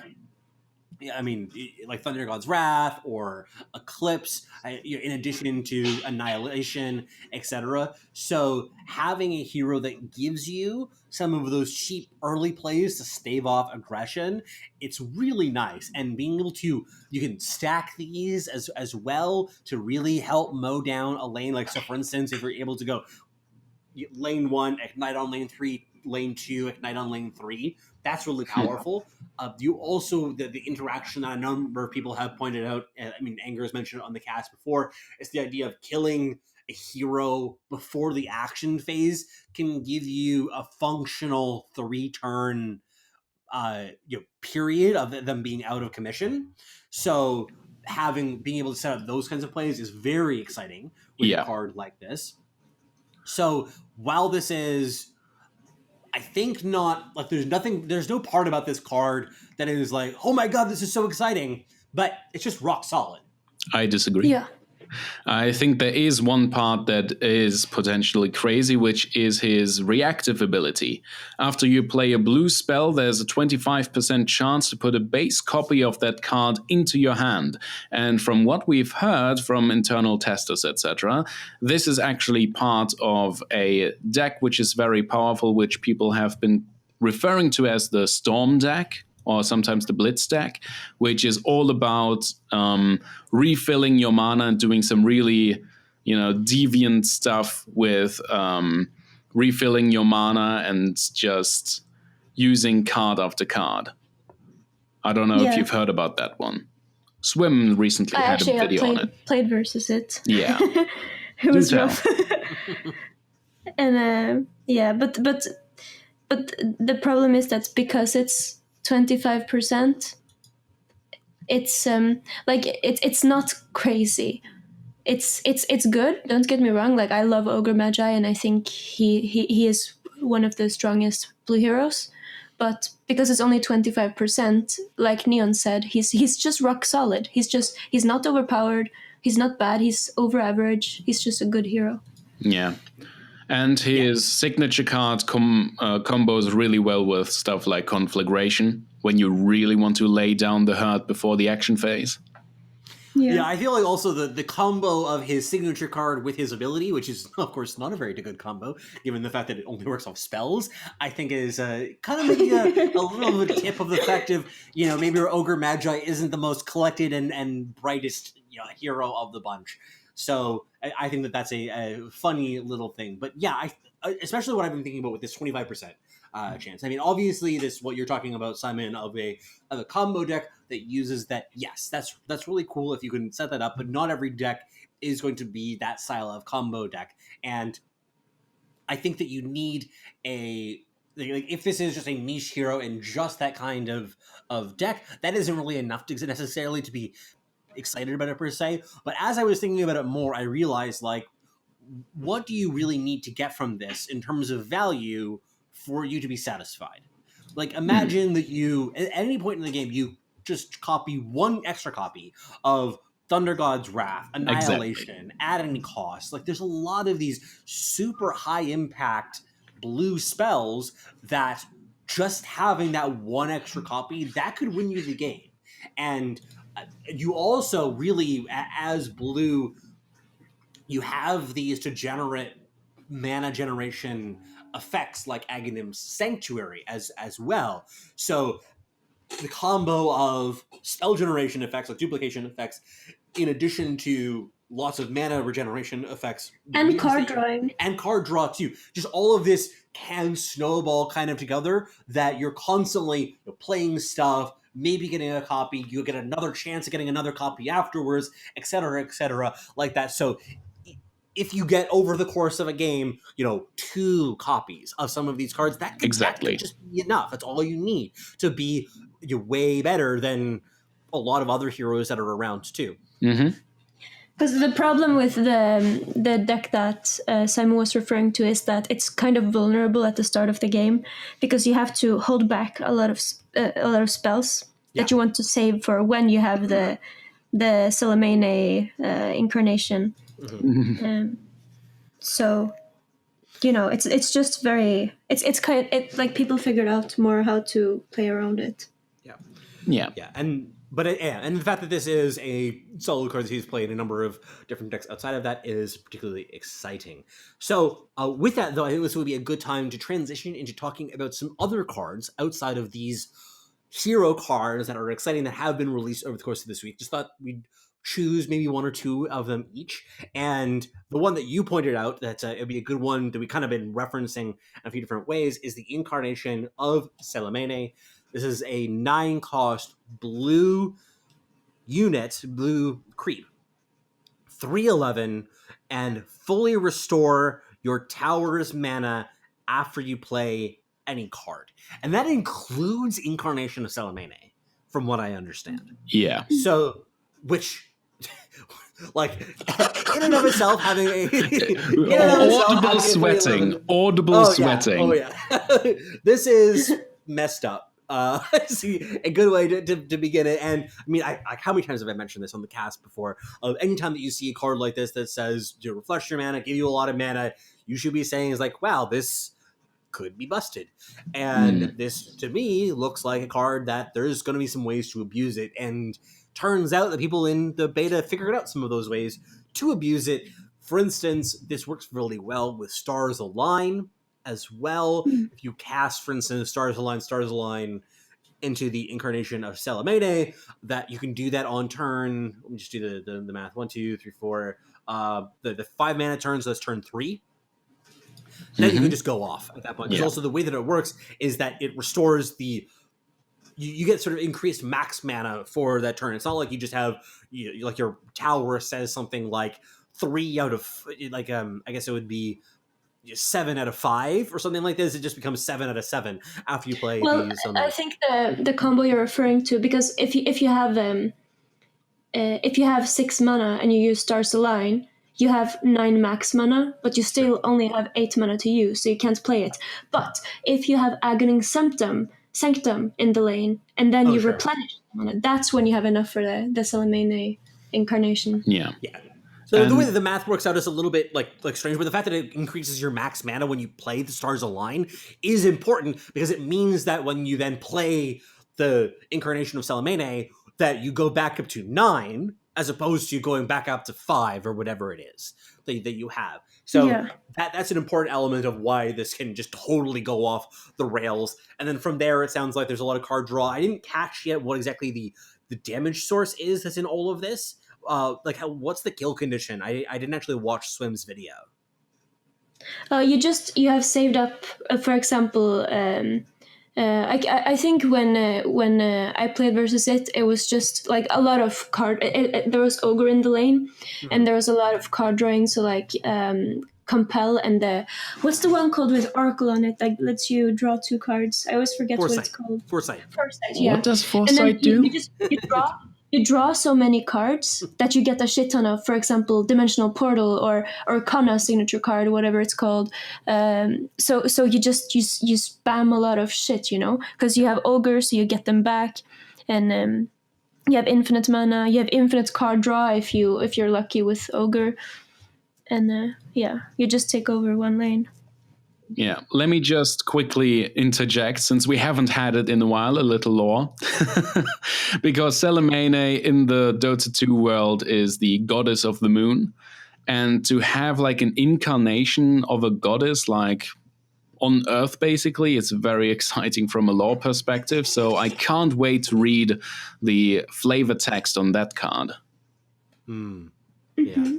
Thunder God's Wrath or Eclipse, in addition to Annihilation, etc. So having a hero that gives you some of those cheap early plays to stave off aggression, it's really nice. And being able to, you can stack these as well to really help mow down a lane. Like, so for instance, if you're able to go lane 1, Ignite on lane 3, lane 2, Ignite on lane 3, that's really powerful. You also, the interaction that a number of people have pointed out, Anger has mentioned it on the cast before, is the idea of killing a hero before the action phase can give you a functional 3-turn period of them being out of commission. So being able to set up those kinds of plays is very exciting with a card like this. So while this is, I think not, like, there's no part about this card that is like, oh my god, this is so exciting, but it's just rock solid. I disagree. Yeah. I think there is one part that is potentially crazy, which is his reactive ability. After you play a blue spell, there's a 25% chance to put a base copy of that card into your hand. And from what we've heard from internal testers, etc., this is actually part of a deck which is very powerful, which people have been referring to as the Storm deck, or sometimes the Blitz deck, which is all about refilling your mana and doing some really, deviant stuff with refilling your mana and just using card after card. I don't know if you've heard about that one. Swim recently had a video on it. Played versus it. Yeah. It was rough. And but the problem is that because it's 25%, it's not crazy. It's good, don't get me wrong. Like, I love Ogre Magi and I think he is one of the strongest blue heroes, but because it's only 25%, like Neon said, he's just rock solid. He's not overpowered, he's not bad, he's over average, he's just a good hero. Yeah. And his signature card combos really well with stuff like Conflagration, when you really want to lay down the hurt before the action phase. Yeah, I feel like also the combo of his signature card with his ability, which is, of course, not a very good combo, given the fact that it only works off spells, I think is kind of maybe a little bit tip of the fact of, maybe our Ogre Magi isn't the most collected and brightest hero of the bunch. So I think that's a funny little thing. But yeah, especially what I've been thinking about with this 25% chance. Obviously, what you're talking about, Cymen, of a combo deck that uses that, yes, that's really cool if you can set that up, but not every deck is going to be that style of combo deck. And I think that you need if this is just a niche hero and just that kind of deck, that isn't really enough to necessarily to be excited about it per se. But as I was thinking about it more, I realized, like, what do you really need to get from this in terms of value for you to be satisfied? Like, imagine that you, at any point in the game, you just copy one extra copy of Thunder God's Wrath, Annihilation, at any cost. Like, there's a lot of these super high impact blue spells that just having that one extra copy, that could win you the game. And you also really, as blue, you have these degenerate mana generation effects like Aghanim's Sanctuary as well. So the combo of spell generation effects, like duplication effects, in addition to lots of mana regeneration effects. And card drawing. And card draw, too. Just all of this can snowball kind of together, that you're constantly playing stuff, maybe getting a copy, you'll get another chance of getting another copy afterwards, etc., like that. So if you get, over the course of a game, 2 copies of some of these cards, that could just be enough. That's all you need to be way better than a lot of other heroes that are around, too. Mm-hmm. Because the problem with the deck that Cymen was referring to is that it's kind of vulnerable at the start of the game, because you have to hold back a lot of spells that you want to save for when you have the Cymen incarnation. Mm-hmm. So, it's just very, it's kind of, like, people figured out more how to play around it. Yeah. And the fact that this is a solo card that he's played a number of different decks outside of that is particularly exciting. So with that, though, I think this would be a good time to transition into talking about some other cards outside of these hero cards that are exciting that have been released over the course of this week. Just thought we'd choose maybe 1 or 2 of them each. And the one that you pointed out that it'd be a good one that we kind of been referencing in a few different ways is the incarnation of Cymen. This is a 9-cost blue unit, blue creep, 3/11, and fully restore your tower's mana after you play any card. And that includes Incarnation of Cymen, from what I understand. Yeah. So, which, like, in and of itself, having audible sweating. Oh, yeah. This is messed up. See, a good way to begin it. And I mean, how many times have I mentioned this on the cast before? Anytime that you see a card like this that says refresh your mana, give you a lot of mana, you should be saying is like, wow, this could be busted. And this, to me, looks like a card that there's going to be some ways to abuse it. And turns out that people in the beta figured out some of those ways to abuse it. For instance, this works really well with Stars Align as well. If you cast, for instance, Stars Align into the incarnation of Cymen, that you can do that on turn. Let me just do the math. 1, 2, 3, 4. The 5 mana turn, so that's turn 3. Then you can just go off at that point. Because also the way that it works is that it restores the... You get sort of increased max mana for that turn. It's not like you just have... like your tower says something like 3 out of... like I guess it would be 7 out of 5 or something like this. It just becomes 7 out of 7 after you play these. I think the combo you're referring to, because if you have 6 mana and you use Stars Align, you have 9 max mana, but you still only have 8 mana to use, so you can't play it. But if you have Aghanim Sanctum in the lane, and then replenish mana, that's when you have enough for the Cymen incarnation. Yeah. So the way that the math works out is a little bit like strange, but the fact that it increases your max mana when you play the Stars Align is important, because it means that when you then play the incarnation of Cymen, that you go back up to 9 as opposed to going back up to 5 or whatever it is that you have. So that's an important element of why this can just totally go off the rails. And then from there, it sounds like there's a lot of card draw. I didn't catch yet what exactly the damage source is that's in all of this. What's the kill condition? I didn't actually watch Swim's video. You have saved up, for example, I think when I played versus it, it was just like a lot of card. There was ogre in the lane, and there was a lot of card drawing. So like compel and the what's the one called with oracle on it that lets you draw 2 cards? I always forget what it's called. Foresight. Yeah. What does And then Foresight do? you draw so many cards that you get a shit ton of, for example, Dimensional Portal or Kana signature card, whatever it's called. So you just you spam a lot of shit, you know, because you have ogre, so you get them back, and you have infinite mana, you have infinite card draw if you're lucky with ogre, and you just take over one lane. Yeah, let me just quickly interject, since we haven't had it in a while, a little lore. Because Shahmoney in the Dota 2 world is the goddess of the moon. And to have like an incarnation of a goddess like on Earth, basically, it's very exciting from a lore perspective. So I can't wait to read the flavor text on that card. Yeah.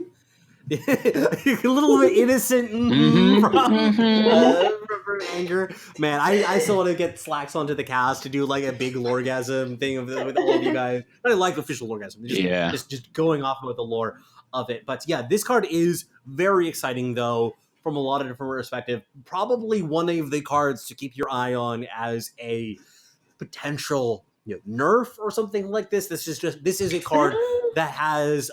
A little bit innocent from anger. Man, I still want to get Slacks onto the cast to do like a big loregasm thing with all of you guys. I don't like official loregasm. Just going off with the lore of it. But yeah, this card is very exciting though from a lot of different perspectives. Probably one of the cards to keep your eye on as a potential nerf or something like this. This is a card that has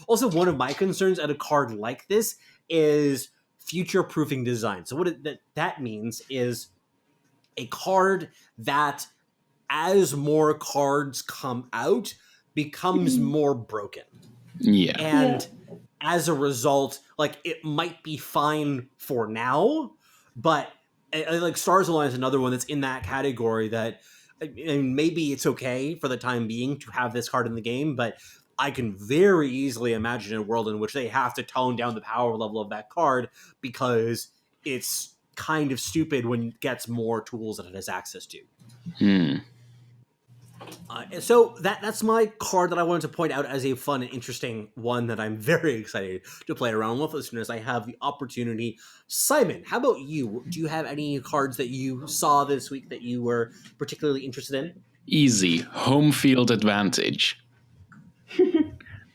also one of my concerns at a card like this is future-proofing design. So what that means is a card that, as more cards come out, becomes more broken. Yeah. And as a result, like, it might be fine for now, but like Stars Align is another one that's in that category that, and maybe it's okay for the time being to have this card in the game, but I can very easily imagine a world in which they have to tone down the power level of that card because it's kind of stupid when it gets more tools that it has access to. So that's my card that I wanted to point out as a fun and interesting one that I'm very excited to play around with as soon as I have the opportunity. Cymen, how about you? Do you have any cards that you saw this week that you were particularly interested in? Easy. Home field advantage.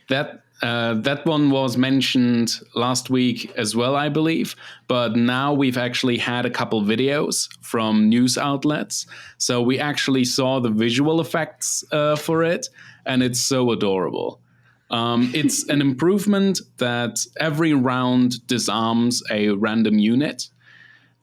That one was mentioned last week as well, I believe. But now we've actually had a couple videos from news outlets. So we actually saw the visual effects for it. And it's so adorable. It's an improvement that every round disarms a random unit.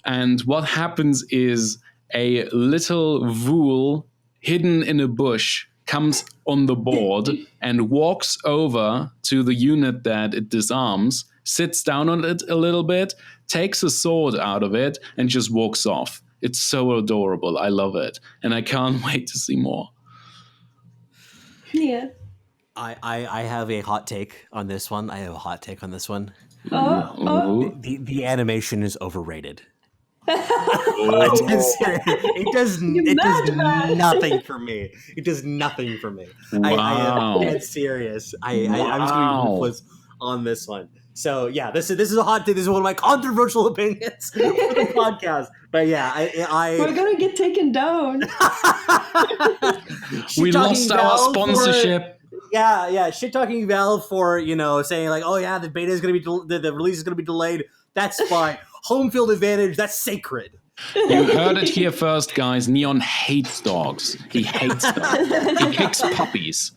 And what happens is a little Vul hidden in a bush comes on the board and walks over to the unit that it disarms, sits down on it a little bit, takes a sword out of it, and just walks off. It's so adorable. I love it. And I can't wait to see more. Yeah. I have a hot take on this one. Oh. The animation is overrated. It does nothing for me. It does nothing for me. Wow. I am dead serious. I'm just going to be ruthless on this one. So yeah, this is a hot take. This is one of my controversial opinions for the podcast. But yeah, we're gonna get taken down. We lost our sponsorship. Shit talking Valve for saying like, oh yeah, the beta is gonna be the release is gonna be delayed. That's fine. Home field advantage, that's sacred. You heard it here first, guys. Neon hates dogs. He hates them. He kicks puppies.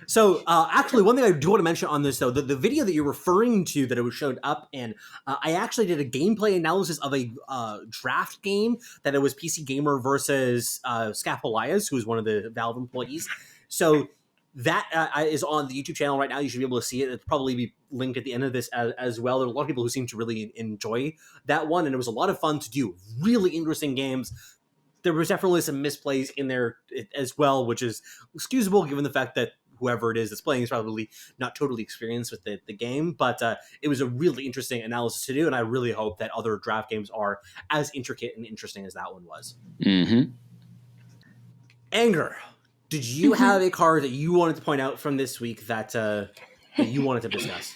So, actually, one thing I do want to mention on this, though, the video that you're referring to that it was showed up in, I actually did a gameplay analysis of a draft game that it was PC Gamer versus Scapolias, who is one of the Valve employees. So that is on the YouTube channel right now. You should be able to see it. It'll probably be linked at the end of this as well. There are a lot of people who seem to really enjoy that one, and it was a lot of fun to do. Really interesting games. There was definitely some misplays in there as well, which is excusable given the fact that whoever it is that's playing is probably not totally experienced with the game. But it was a really interesting analysis to do, and I really hope that other draft games are as intricate and interesting as that one was. Mm-hmm. Anger. Did you have a card that you wanted to point out from this week that you wanted to discuss?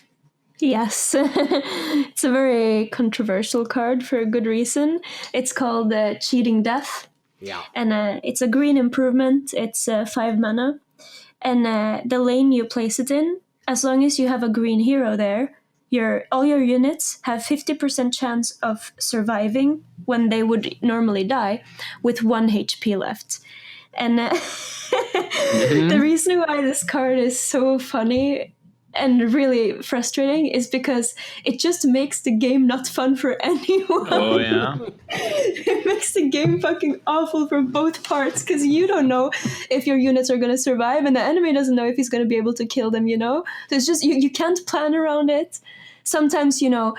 Yes. It's a very controversial card for a good reason. It's called Cheating Death. Yeah. And it's a green improvement. It's 5 mana. And the lane you place it in, as long as you have a green hero there, all your units have 50% chance of surviving when they would normally die with 1 HP left. And the reason why this card is so funny and really frustrating is because it just makes the game not fun for anyone. Oh, yeah. It makes the game fucking awful for both parts, because you don't know if your units are going to survive, and the enemy doesn't know if he's going to be able to kill them, you know? So it's just, you can't plan around it. Sometimes, you know,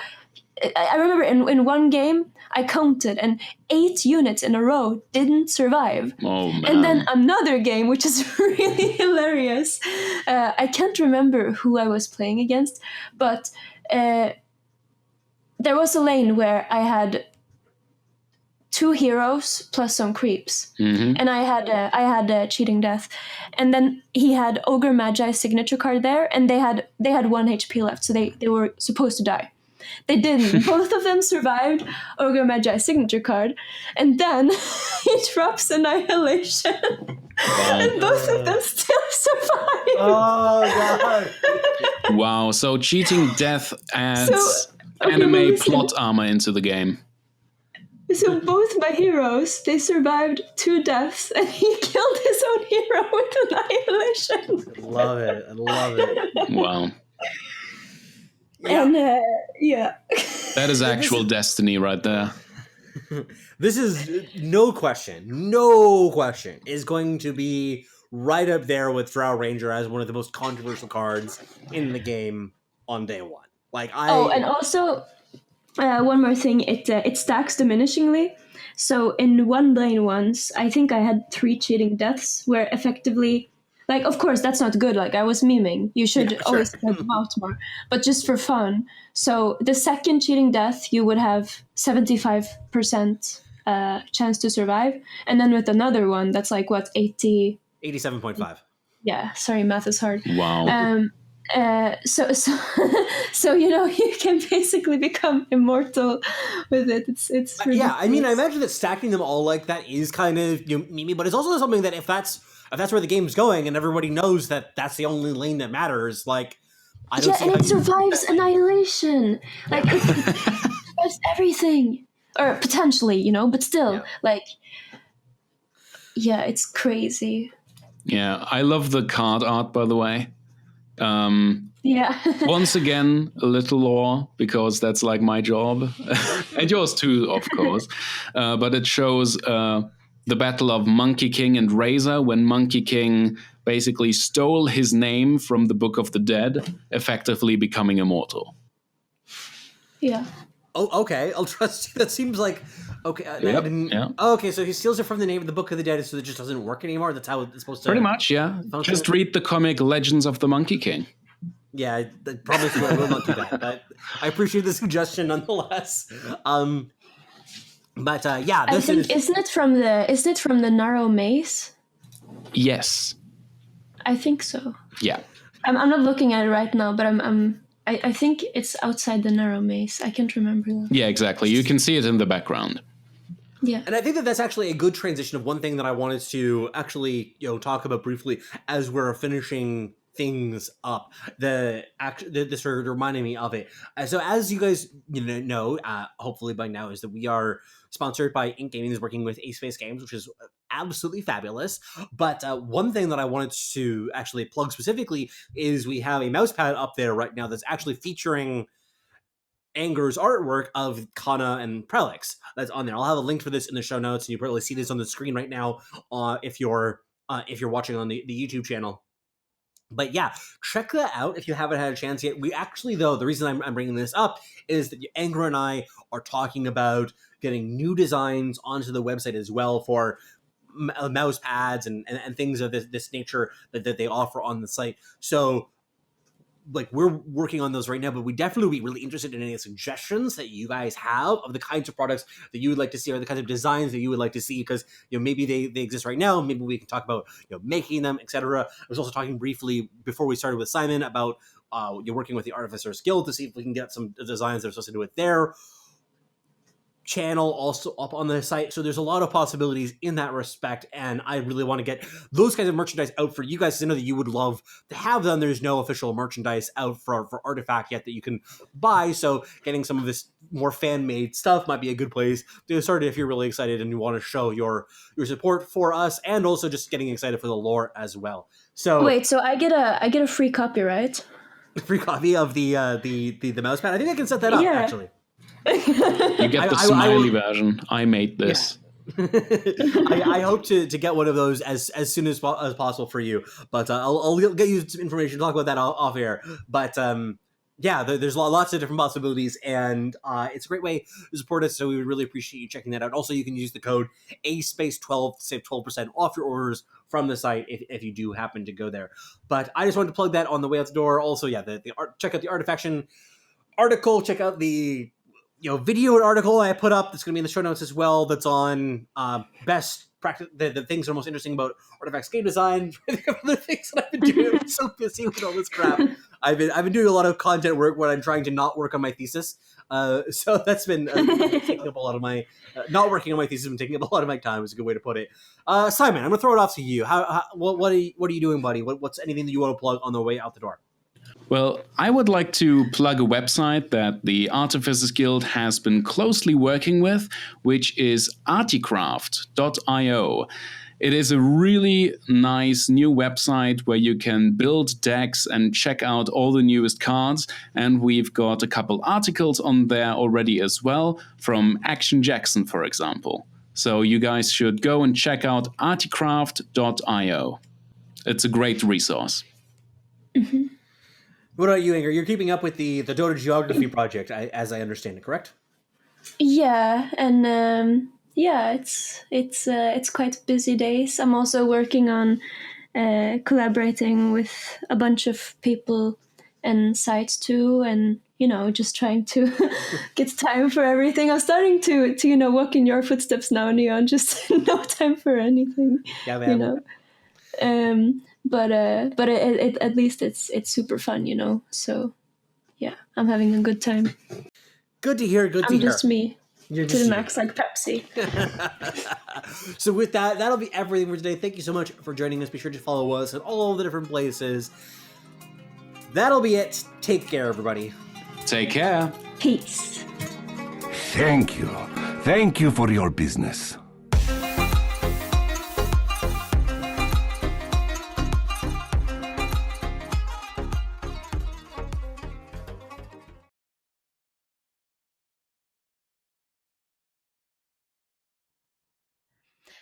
I remember in one game, I counted, and 8 units in a row didn't survive. Oh, man. And then another game, which is really hilarious. I can't remember who I was playing against, but there was a lane where I had 2 heroes plus some creeps, and I had cheating death, and then he had Ogre Magi's signature card there, and they had 1 HP left, so they were supposed to die. They didn't. Both of them survived Ogre Magi's signature card, and then he drops Annihilation, and both of them still survive. Oh god! Wow, so cheating death adds anime plot armor into the game. So both my heroes, they survived 2 deaths, and he killed his own hero with Annihilation. I love it. Wow. Yeah. And yeah. That is actual destiny right there. This is no question, is going to be right up there with Drow Ranger as one of the most controversial cards in the game on day one. And also, one more thing, it stacks diminishingly. So in one lane once, I think I had 3 cheating deaths, where effectively, like, of course, that's not good. Like, I was memeing. You should always spread them out more. But just for fun. So the second cheating death, you would have 75% chance to survive. And then with another one, that's like, what, 80? 87.5. Yeah, sorry, math is hard. Wow. So you know, you can basically become immortal with it. It's ridiculous. Yeah, I mean, I imagine that stacking them all like that is kind of memey, but it's also something that if that's where the game's going and everybody knows that that's the only lane that matters, like, I don't see and how it survives Annihilation. Like, it survives everything, or potentially, you know, but still, like, yeah, it's crazy. Yeah, I love the card art, by the way. Yeah. Once again, a little lore, because that's like my job. And yours too, of course. But it shows the battle of Monkey King and Razor, when Monkey King basically stole his name from the Book of the Dead, effectively becoming immortal. Yeah. Oh, okay. I'll trust you. That seems like okay. Okay, so he steals it from the name of the Book of the Dead, so it just doesn't work anymore. That's how it's supposed to. Pretty much, yeah. Function. Just read the comic Legends of the Monkey King. Yeah, probably will not do that. But I appreciate the suggestion nonetheless. But yeah, I think isn't it from the Narrow Maze? Yes. I think so. Yeah. I'm not looking at it right now, but I think it's outside the Narrow Maze. I can't remember that. Yeah, exactly. You can see it in the background. Yeah. And I think that that's actually a good transition of one thing that I wanted to actually, talk about briefly as we're finishing things up. This reminded me of it. So as you guys know, hopefully by now, is that we are sponsored by Ink Gaming, is working with Ace Space Games, which is absolutely fabulous. But one thing that I wanted to actually plug specifically is we have a mouse pad up there right now that's actually featuring Anger's artwork of Kana and Prelix. That's on there. I'll have a link for this in the show notes, and you probably see this on the screen right now if you're watching on the YouTube channel. But yeah, check that out if you haven't had a chance yet. We actually, though, the reason I'm bringing this up is that Anger and I are talking about getting new designs onto the website as well for mouse pads and things of this nature that they offer on the site. So, like, we're working on those right now, but we definitely would be really interested in any suggestions that you guys have of the kinds of products that you would like to see, or the kinds of designs that you would like to see, because maybe they exist right now. Maybe we can talk about making them, etc. I was also talking briefly before we started with Cymen about you're working with the Artificers Guild to see if we can get some designs that are associated with their channel also up on the site. So there's a lot of possibilities in that respect. And I really want to get those kinds of merchandise out for you guys, because I know that you would love to have them. There's no official merchandise out for Artifact yet that you can buy. So getting some of this more fan-made stuff might be a good place to start if you're really excited and you want to show your support for us, and also just getting excited for the lore as well. So Wait, so I get a free copy, right? free copy of the mouse pad. I think I can set that up actually. You get the smiley version. I made this. Yeah. I hope to get one of those as soon as possible for you, but I'll get you some information, talk about that off air. But yeah, there's lots of different possibilities, and it's a great way to support us, so we would really appreciate you checking that out. Also, you can use the code ASpace12 to save 12% off your orders from the site if you do happen to go there. But I just wanted to plug that on the way out the door. Also, yeah, check out the Artifaction article, check out the video and article I put up that's going to be in the show notes as well, that's on best practice, the things that are most interesting about Artifact's game design. The things that I've been doing. I'm so busy with all this crap. I've been doing a lot of content work where I'm trying to not work on my thesis. So that's been taking up a lot of my not working on my thesis and taking up a lot of my time is a good way to put it. Cymen, I'm gonna throw it off to you. What are you doing, buddy? What's anything that you want to plug on the way out the door? Well, I would like to plug a website that the Artificers Guild has been closely working with, which is articraft.io. It is a really nice new website where you can build decks and check out all the newest cards. And we've got a couple articles on there already as well, from Action Jackson, for example. So you guys should go and check out articraft.io. It's a great resource. Mm-hmm. What about you, Inger? You're keeping up with the Dota Geography project, as I understand it, correct? Yeah, and it's quite busy days. I'm also working on collaborating with a bunch of people and sites too, and just trying to get time for everything. I'm starting to walk in your footsteps now, Neon. Just no time for anything. Yeah, man. But it at least it's super fun, So yeah, I'm having a good time. Good to hear. I'm just me. You're to the max, like Pepsi. So with that'll be everything for today. Thank you so much for joining us. Be sure to follow us at all the different places. That'll be it. Take care, everybody. Take care. Peace. Thank you. Thank you for your business.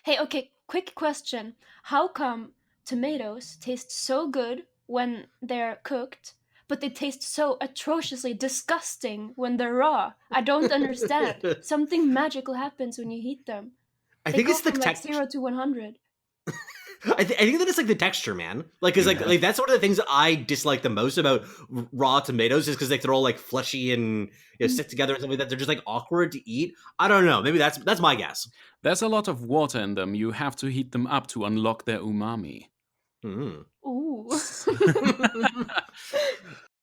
Hey, okay, quick question. How come tomatoes taste so good when they're cooked, but they taste so atrociously disgusting when they're raw? I don't understand. Something magical happens when you heat them. I think it's the from texture. 0 to 100. I think that it's like the texture, man. Like, it's like that's one of the things that I dislike the most about raw tomatoes, is because they're all like fleshy and stick together and stuff like that. They're just like awkward to eat. I don't know. Maybe that's my guess. There's a lot of water in them. You have to heat them up to unlock their umami. Ooh.